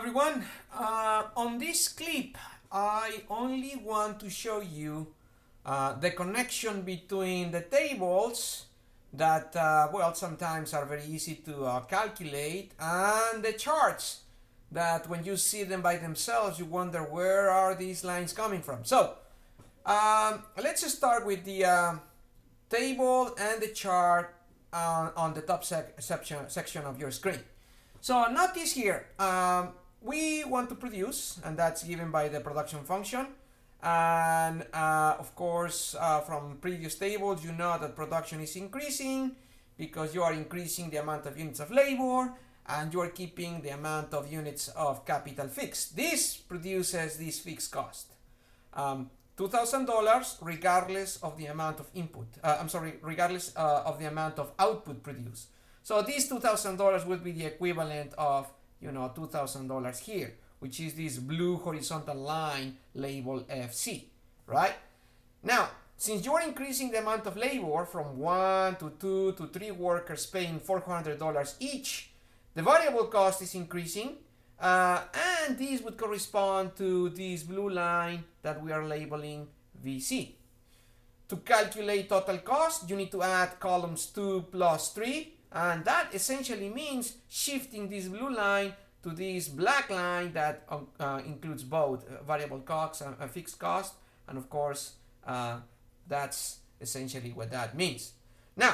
everyone. On this clip, I only want to show you the connection between the tables that, well, sometimes are very easy to calculate, and the charts that when you see them by themselves, you wonder where are these lines coming from. So let's just start with the table and the chart on the top section of your screen. So notice here, we want to produce, and that's given by the production function. And of course, from previous tables, you know that production is increasing because you are increasing the amount of units of labor and you are keeping the amount of units of capital fixed. This produces this fixed cost. $2,000 regardless of the amount of input, regardless of the amount of output produced. So this $2,000 would be the equivalent of, $2,000 here, which is this blue horizontal line labeled FC, right? Now, since you're increasing the amount of labor from 1 to 2 to 3 workers paying $400 each, the variable cost is increasing, and this would correspond to this blue line that we are labeling VC. To calculate total cost, you need to add columns 2 plus 3, and that essentially means shifting this blue line to this black line that includes both variable costs and fixed cost, and of course that's essentially what that means. Now,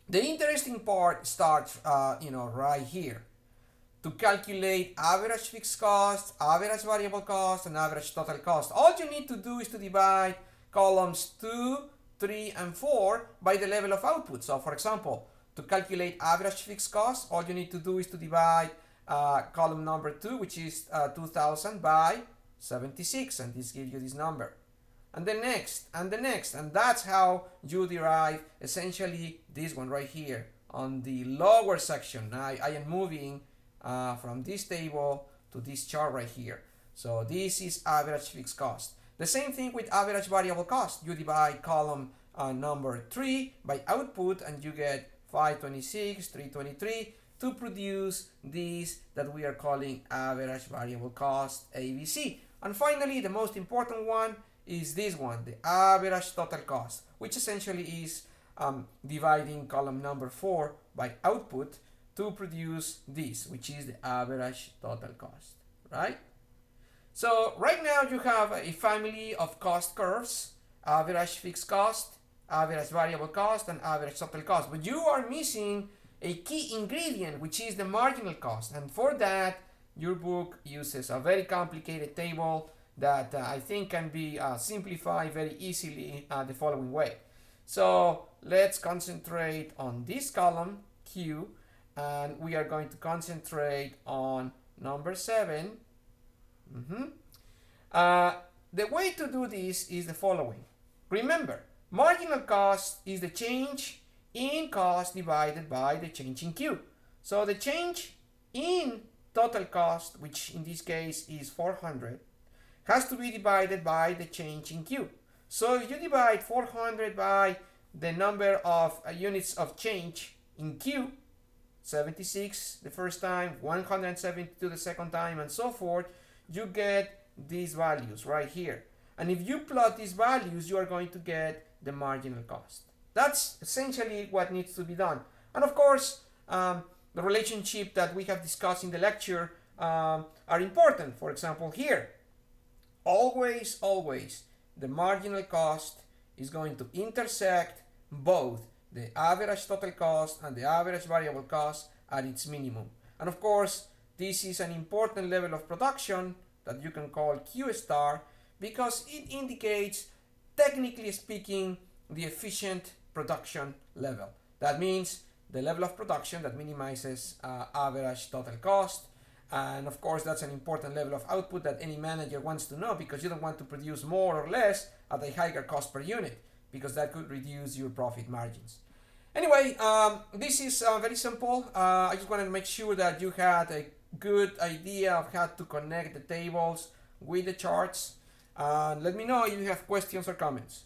the interesting part starts right here. To calculate average fixed cost, average variable cost, and average total cost, all you need to do is to divide columns 2, 3, and 4 by the level of output. So for example, to calculate average fixed cost, all you need to do is to divide column number 2, which is 2,000, by 76, and this gives you this number. And the next, and the next, and that's how you derive essentially this one right here on the lower section. Now I am moving from this table to this chart right here. So this is average fixed cost. The same thing with average variable cost. You divide column number 3 by output and you get 526, 323 to produce this that we are calling average variable cost, ABC. And finally, the most important one is this one, the average total cost, which essentially is dividing column number 4 by output to produce this, which is the average total cost, right? So right now you have a family of cost curves: average fixed cost, average variable cost, and average total cost. But you are missing a key ingredient, which is the marginal cost. And for that, your book uses a very complicated table that I think can be simplified very easily the following way. So let's concentrate on this column, Q, and we are going to concentrate on number 7. The way to do this is the following. Remember, marginal cost is the change in cost divided by the change in Q. So the change in total cost, which in this case is 400, has to be divided by the change in Q. So if you divide 400 by the number of units of change in Q, 76 the first time, 172 the second time, and so forth, you get these values right here. And if you plot these values, you are going to get the marginal cost. That's essentially what needs to be done. And of course, the relationship that we have discussed in the lecture are important. For example, here, always the marginal cost is going to intersect both the average total cost and the average variable cost at its minimum. And of course, this is an important level of production that you can call Q star because it indicates, technically speaking, the efficient production level. That means the level of production that minimizes average total cost. And of course, that's an important level of output that any manager wants to know, because you don't want to produce more or less at a higher cost per unit, because that could reduce your profit margins. Anyway, this is very simple. I just wanted to make sure that you had a good idea of how to connect the tables with the charts. Let me know if you have questions or comments.